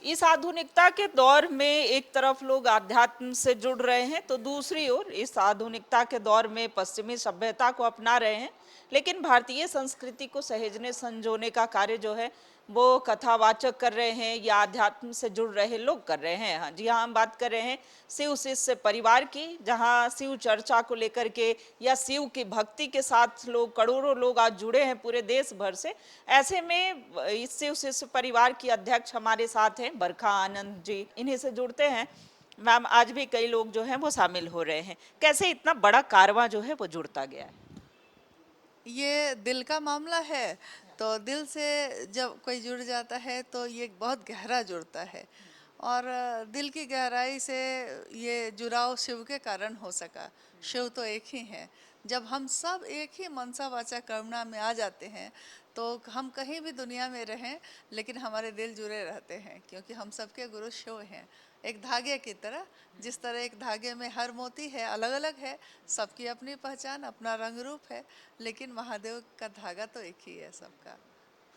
इस आधुनिकता के दौर में एक तरफ लोग आध्यात्म से जुड़ रहे हैं तो दूसरी ओर इस आधुनिकता के दौर में पश्चिमी सभ्यता को अपना रहे हैं, लेकिन भारतीय संस्कृति को सहेजने संजोने का कार्य जो है वो कथावाचक कर रहे हैं या आध्यात्म से जुड़ रहे लोग कर रहे हैं। हाँ जी हाँ, हम बात कर रहे हैं शिव शिष्य परिवार की, जहाँ शिव चर्चा को लेकर के या शिव की भक्ति के साथ लोग, करोड़ों लोग आज जुड़े हैं पूरे देश भर से। ऐसे में इस शिव शिष्य परिवार की अध्यक्ष हमारे साथ हैं बरखा आनंद जी, इन्हीं से जुड़ते हैं। मैम, आज भी कई लोग जो हैं वो शामिल हो रहे हैं, कैसे इतना बड़ा कारवां जो है वो जुड़ता गया है? ये दिल का मामला है। तो दिल से जब कोई जुड़ जाता है तो ये बहुत गहरा जुड़ता है। और दिल की गहराई से ये जुड़ाव शिव के कारण हो सका। शिव तो एक ही है। जब हम सब एक ही मनसा वाचा कर्मणा में आ जाते हैं तो हम कहीं भी दुनिया में रहें लेकिन हमारे दिल जुड़े रहते हैं, क्योंकि हम सबके गुरु शिव हैं। एक धागे की तरह, जिस तरह एक धागे में हर मोती है, अलग अलग है, सबकी अपनी पहचान, अपना रंग रूप है, लेकिन महादेव का धागा तो एक ही है सबका।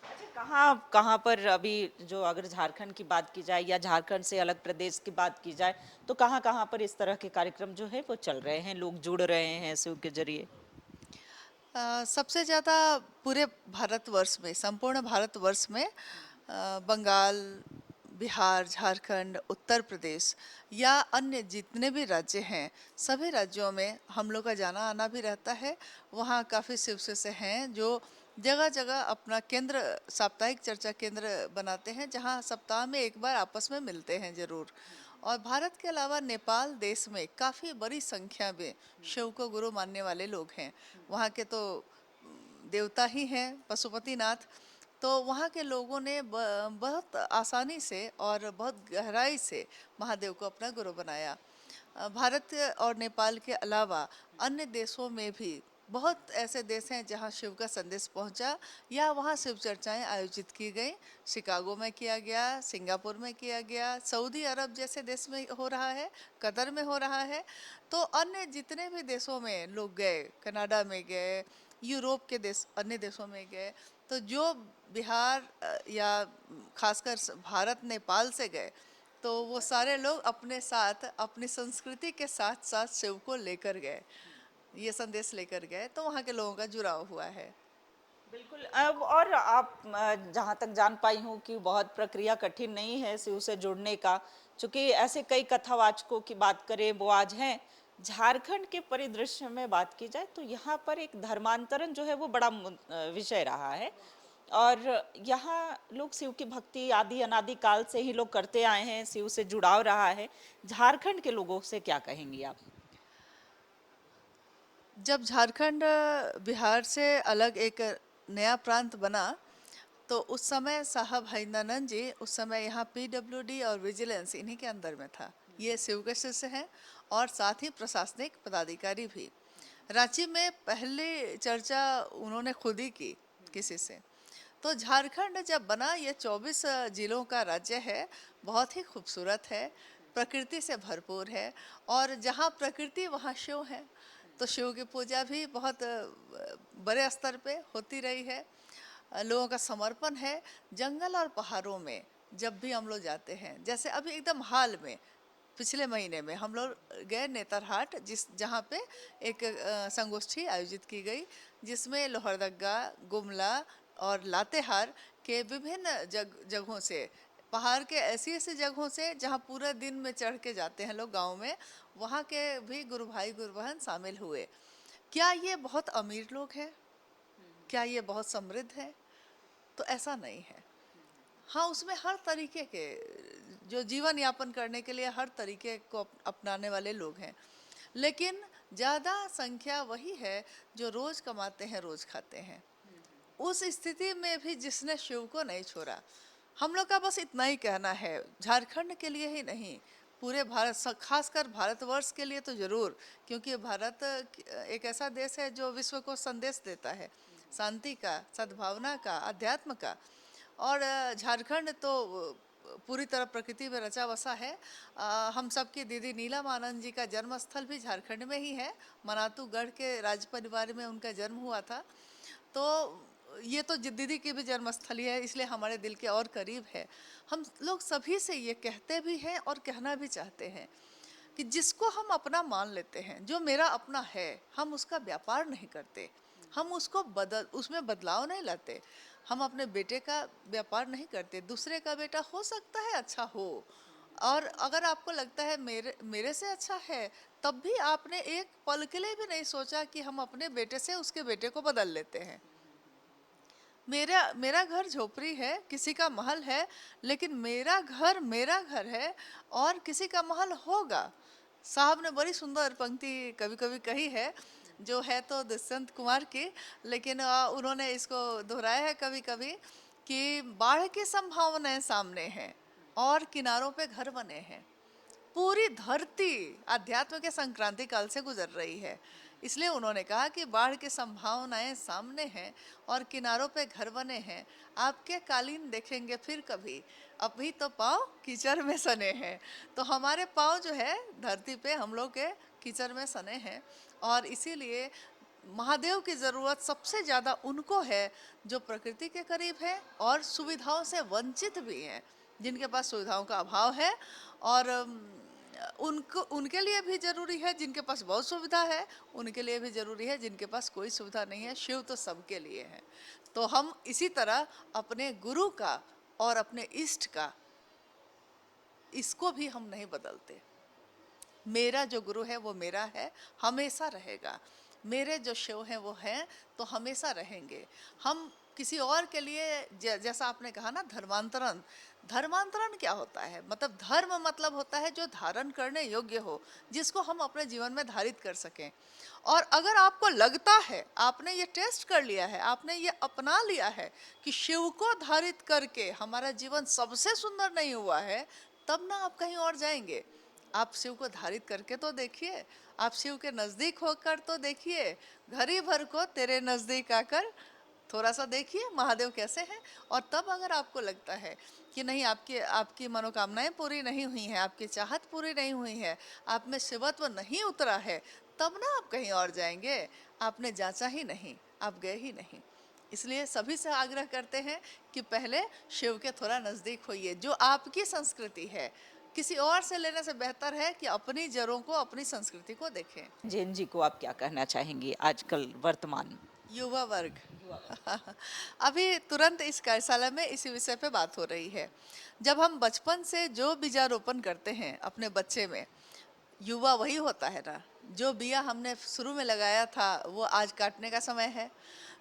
अच्छा, कहाँ कहाँ पर अभी, जो अगर झारखंड की बात की जाए या झारखंड से अलग प्रदेश की बात की जाए, तो कहाँ कहाँ पर इस तरह के कार्यक्रम जो है वो चल रहे हैं, लोग जुड़ रहे हैं शिव के जरिए? सबसे ज़्यादा पूरे भारतवर्ष में, संपूर्ण भारतवर्ष में बंगाल, बिहार, झारखंड, उत्तर प्रदेश या अन्य जितने भी राज्य हैं, सभी राज्यों में हम लोग का जाना आना भी रहता है। वहाँ काफ़ी शिव शिष्य हैं जो जगह जगह अपना केंद्र, साप्ताहिक चर्चा केंद्र बनाते हैं, जहाँ सप्ताह में एक बार आपस में मिलते हैं ज़रूर। और भारत के अलावा नेपाल देश में काफ़ी बड़ी संख्या में शिव को गुरु मानने वाले लोग हैं। वहाँ के तो देवता ही हैं पशुपतिनाथ। तो वहाँ के लोगों ने बहुत आसानी से और बहुत गहराई से महादेव को अपना गुरु बनाया। भारत और नेपाल के अलावा अन्य देशों में भी बहुत ऐसे देश हैं जहाँ शिव का संदेश पहुँचा या वहाँ शिव चर्चाएं आयोजित की गई। शिकागो में किया गया, सिंगापुर में किया गया, सऊदी अरब जैसे देश में हो रहा है, कतर में हो रहा है। तो अन्य जितने भी देशों में लोग गए, कनाडा में गए, यूरोप के देश अन्य देशों में गए, तो जो बिहार या खासकर भारत नेपाल से गए, तो वो सारे लोग अपने साथ अपनी संस्कृति के साथ साथ शिव को लेकर गए, ये संदेश लेकर गए, तो वहाँ के लोगों का जुड़ाव हुआ है। बिल्कुल। अब और आप, जहाँ तक जान पाई हूँ कि बहुत प्रक्रिया कठिन नहीं है शिव से जुड़ने का, चूंकि ऐसे कई कथावाचकों की बात करें वो आज हैं। झारखंड के परिदृश्य में बात की जाए तो यहाँ पर एक धर्मांतरण जो है वो बड़ा विषय रहा है, और यहाँ लोग शिव की भक्ति आदि अनादि काल से ही लोग करते आए हैं, शिव से जुड़ाव रहा है। झारखंड के लोगों से क्या कहेंगी आप? जब झारखंड बिहार से अलग एक नया प्रांत बना, तो उस समय साहब हिंदानंद जी, उस समय यहाँ पीडब्ल्यूडी और विजिलेंस इन्हीं के अंदर में था। ये शिव के शिष्य हैं और साथ ही प्रशासनिक पदाधिकारी भी। रांची में पहली चर्चा उन्होंने खुद ही की किसी से। तो झारखंड जब बना, ये 24 जिलों का राज्य है, बहुत ही खूबसूरत है, प्रकृति से भरपूर है। और जहाँ प्रकृति वहाँ शिव है, तो शिव की पूजा भी बहुत बड़े स्तर पे होती रही है। लोगों का समर्पण है। जंगल और पहाड़ों में जब भी हम लोग जाते हैं, जैसे अभी एकदम हाल में पिछले महीने में हम लोग गए नेतरहाट, जहाँ पे एक संगोष्ठी आयोजित की गई, जिसमें लोहरदगा, गुमला और लातेहार के विभिन्न जगहों से, पहाड़ के ऐसी ऐसी जगहों से जहाँ पूरा दिन में चढ़ के जाते हैं लोग गांव में, वहाँ के भी गुरु भाई गुरु बहन शामिल हुए। क्या ये बहुत अमीर लोग हैं? क्या ये बहुत समृद्ध है? तो ऐसा नहीं है। हाँ, उसमें हर तरीके के, जो जीवन यापन करने के लिए हर तरीके को अपनाने वाले लोग हैं, लेकिन ज़्यादा संख्या वही है जो रोज़ कमाते हैं रोज़ खाते हैं। उस स्थिति में भी जिसने शिव को नहीं छोड़ा। हम लोग का बस इतना ही कहना है, झारखंड के लिए ही नहीं, पूरे भारत, खासकर भारतवर्ष के लिए तो ज़रूर, क्योंकि भारत एक ऐसा देश है जो विश्व को संदेश देता है, शांति का, सद्भावना का, अध्यात्म का। और झारखंड तो पूरी तरह प्रकृति में रचा बसा है। हम सबकी दीदी नीलम आनंद जी का जन्म स्थल भी झारखंड में ही है। मनातू गढ़ के राज परिवार में उनका जन्म हुआ था। तो ये तो दीदी की भी जन्मस्थली है, इसलिए हमारे दिल के और करीब है। हम लोग सभी से ये कहते भी हैं और कहना भी चाहते हैं कि जिसको हम अपना मान लेते हैं, जो मेरा अपना है, हम उसका व्यापार नहीं करते, हम उसको उसमें बदलाव नहीं लाते। हम अपने बेटे का व्यापार नहीं करते। दूसरे का बेटा हो सकता है अच्छा हो, और अगर आपको लगता है मेरे मेरे से अच्छा है, तब भी आपने एक पल के लिए भी नहीं सोचा कि हम अपने बेटे से उसके बेटे को बदल लेते हैं। मेरा मेरा घर झोपड़ी है, किसी का महल है, लेकिन मेरा घर है और किसी का महल होगा। साहब ने बड़ी सुंदर पंक्ति कभी कभी कही है, जो है तो दुष्यंत कुमार की, लेकिन उन्होंने इसको दोहराया है कभी कभी कि बाढ़ की संभावनाएं सामने हैं और किनारों पे घर बने हैं। पूरी धरती अध्यात्म के संक्रांति काल से गुजर रही है, इसलिए उन्होंने कहा कि बाढ़ की संभावनाएं सामने हैं और किनारों पे घर बने हैं। आपके कालीन देखेंगे फिर कभी, अभी तो पाँव कीचड़ में सने हैं। तो हमारे पाँव जो है धरती पे हम लोग के कीचड़ में सने हैं, और इसीलिए महादेव की ज़रूरत सबसे ज़्यादा उनको है जो प्रकृति के करीब है और सुविधाओं से वंचित भी हैं, जिनके पास सुविधाओं का अभाव है। और उनको उनके लिए भी जरूरी है, जिनके पास बहुत सुविधा है उनके लिए भी जरूरी है, जिनके पास कोई सुविधा नहीं है। शिव तो सबके लिए है। तो हम इसी तरह अपने गुरु का और अपने इष्ट का, इसको भी हम नहीं बदलते। मेरा जो गुरु है वो मेरा है, हमेशा रहेगा। मेरे जो शिव हैं वो हैं, तो हमेशा रहेंगे। हम किसी और के लिए जैसा आपने कहा ना, धर्मांतरण, धर्मांतरण क्या होता है? मतलब धर्म मतलब होता है जो धारण करने योग्य हो, जिसको हम अपने जीवन में धारित कर सकें। और अगर आपको लगता है, आपने ये टेस्ट कर लिया है, आपने ये अपना लिया है कि शिव को धारित करके हमारा जीवन सबसे सुंदर नहीं हुआ है, तब ना आप कहीं और जाएंगे। आप शिव को धारित करके तो देखिए, आप शिव के नजदीक होकर तो देखिए, घड़ी भर को तेरे नजदीक आकर थोड़ा सा देखिए महादेव कैसे हैं। और तब अगर आपको लगता है कि नहीं, आपकी आपकी मनोकामनाएं पूरी नहीं हुई हैं, आपकी चाहत पूरी नहीं हुई है, आप में शिवत्व नहीं उतरा है, तब ना आप कहीं और जाएंगे। आपने जांचा ही नहीं, आप गए ही नहीं। इसलिए सभी से आग्रह करते हैं कि पहले शिव के थोड़ा नज़दीक होइए। जो आपकी संस्कृति है, किसी और से लेने से बेहतर है कि अपनी जड़ों को, अपनी संस्कृति को देखें। जैन जी को आप क्या कहना चाहेंगी आजकल वर्तमान युवा वर्ग अभी तुरंत इस कार्यशाला में इसी विषय पे बात हो रही है। जब हम बचपन से जो बीजारोपण करते हैं अपने बच्चे में, युवा वही होता है ना। जो बिया हमने शुरू में लगाया था वो आज काटने का समय है।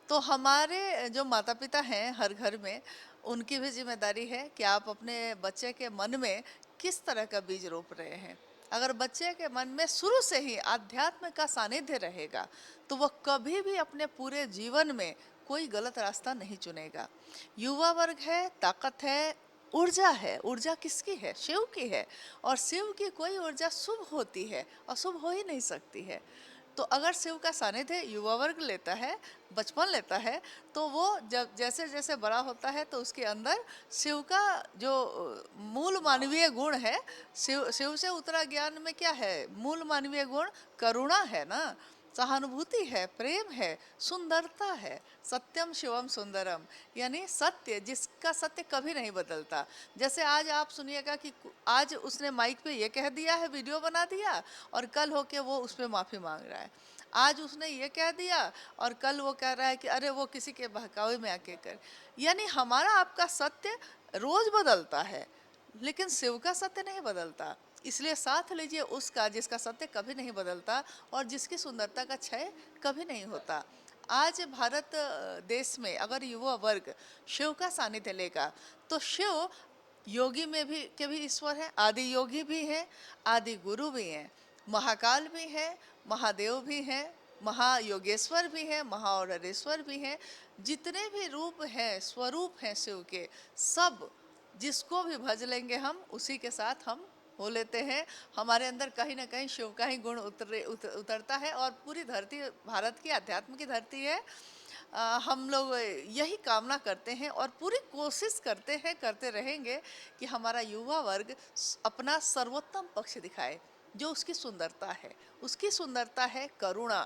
तो हमारे जो माता पिता हैं हर घर में, उनकी भी जिम्मेदारी है कि आप अपने बच्चे के मन में किस तरह का बीज रोप रहे हैं। अगर बच्चे के मन में शुरू से ही आध्यात्म का सानिध्य रहेगा, तो वह कभी भी अपने पूरे जीवन में कोई गलत रास्ता नहीं चुनेगा। युवा वर्ग है, ताकत है, ऊर्जा है। ऊर्जा किसकी है? शिव की है। और शिव की कोई ऊर्जा शुभ होती है, अशुभ हो ही नहीं सकती है। तो अगर शिव का सानिध्य युवा वर्ग लेता है, बचपन लेता है, तो वो जब जैसे जैसे बड़ा होता है, तो उसके अंदर शिव का जो मूल मानवीय गुण है, शिव से उतरा ज्ञान में क्या है? मूल मानवीय गुण करुणा है ना, सहानुभूति है, प्रेम है, सुंदरता है। सत्यम शिवम सुंदरम, यानी सत्य, जिसका सत्य कभी नहीं बदलता। जैसे आज आप सुनिएगा कि आज उसने माइक पे ये कह दिया है, वीडियो बना दिया, और कल होके वो उस पर माफ़ी मांग रहा है। आज उसने ये कह दिया और कल वो कह रहा है कि अरे वो किसी के बहकावे में आके कर। यानी हमारा आपका सत्य रोज बदलता है, लेकिन शिव का सत्य नहीं बदलता। इसलिए साथ लीजिए उसका जिसका सत्य कभी नहीं बदलता और जिसकी सुंदरता का क्षय कभी नहीं होता। आज भारत देश में अगर युवा वर्ग शिव का सानिध्य लेगा, तो शिव योगी में भी ईश्वर है, आदि योगी भी है, आदि गुरु भी हैं, महाकाल भी है, महादेव भी हैं, महायोगेश्वर भी हैं, महाऔरेश्वर भी हैं। जितने भी रूप हैं, स्वरूप हैं शिव के, सब जिसको भी भज लेंगे हम, उसी के साथ हम हो लेते हैं। हमारे अंदर कहीं ना कहीं शिव का ही गुण उतरता है। और पूरी धरती भारत की अध्यात्म की धरती है। हम लोग यही कामना करते हैं और पूरी कोशिश करते हैं, करते रहेंगे कि हमारा युवा वर्ग अपना सर्वोत्तम पक्ष दिखाए, जो उसकी सुंदरता है। उसकी सुंदरता है करुणा।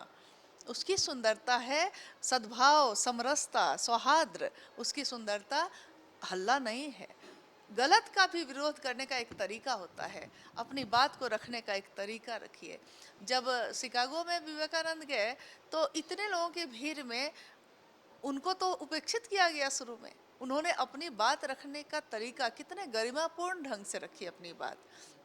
उसकी सुंदरता है सद्भाव, समरसता, सौहार्द। उसकी सुंदरता हल्ला नहीं है। गलत का भी विरोध करने का एक तरीका होता है, अपनी बात को रखने का एक तरीका रखिए। जब शिकागो में विवेकानंद गए तो इतने लोगों की भीड़ में उनको तो उपेक्षित किया गया शुरू में। उन्होंने अपनी बात रखने का तरीका कितने गरिमापूर्ण ढंग से रखी अपनी बात।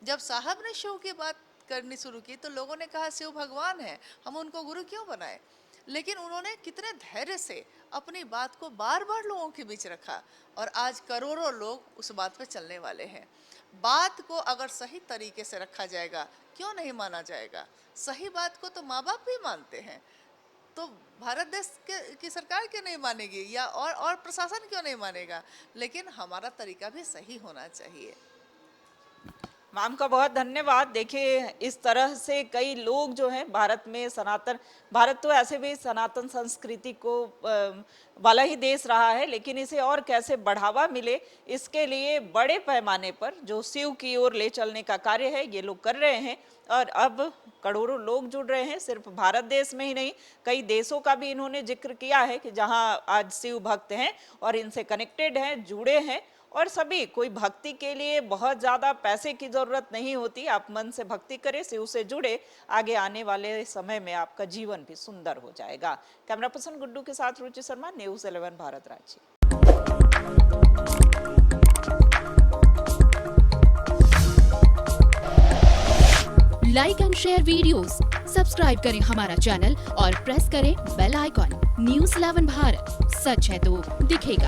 जब साहब ने शिव की बात करनी शुरू की तो लोगों ने कहा शिव भगवान है, हम उनको गुरु क्यों बनाए। लेकिन उन्होंने कितने धैर्य से अपनी बात को बार बार लोगों के बीच रखा और आज करोड़ों लोग उस बात पे चलने वाले हैं। बात को अगर सही तरीके से रखा जाएगा क्यों नहीं माना जाएगा। सही बात को तो माँ बाप भी मानते हैं, तो भारत देश की सरकार क्यों नहीं मानेगी या और प्रशासन क्यों नहीं मानेगा। लेकिन हमारा तरीका भी सही होना चाहिए। मैम का बहुत धन्यवाद। देखिए इस तरह से कई लोग जो हैं भारत में भारत तो ऐसे भी सनातन संस्कृति को वाला ही देश रहा है, लेकिन इसे और कैसे बढ़ावा मिले इसके लिए बड़े पैमाने पर जो शिव की ओर ले चलने का कार्य है ये लोग कर रहे हैं। और अब करोड़ों लोग जुड़ रहे हैं। सिर्फ भारत देश में ही नहीं, कई देशों का भी इन्होंने जिक्र किया है कि जहां आज शिव भक्त हैं और इनसे कनेक्टेड हैं, जुड़े हैं। और सभी कोई भक्ति के लिए बहुत ज़्यादा पैसे की ज़रूरत नहीं होती। आप मन से भक्ति करें, शिव से जुड़े, आगे आने वाले समय में आपका जीवन भी सुंदर हो जाएगा। कैमरा पर्सन गुड्डू के साथ रुचि शर्मा, न्यूज़ 11 भारत राज्य। Like and share videos, subscribe करें हमारा चैनल और प्रेस करें बेल आइकॉन। न्यूज़ 11 भारत, सच है तो दिखेगा।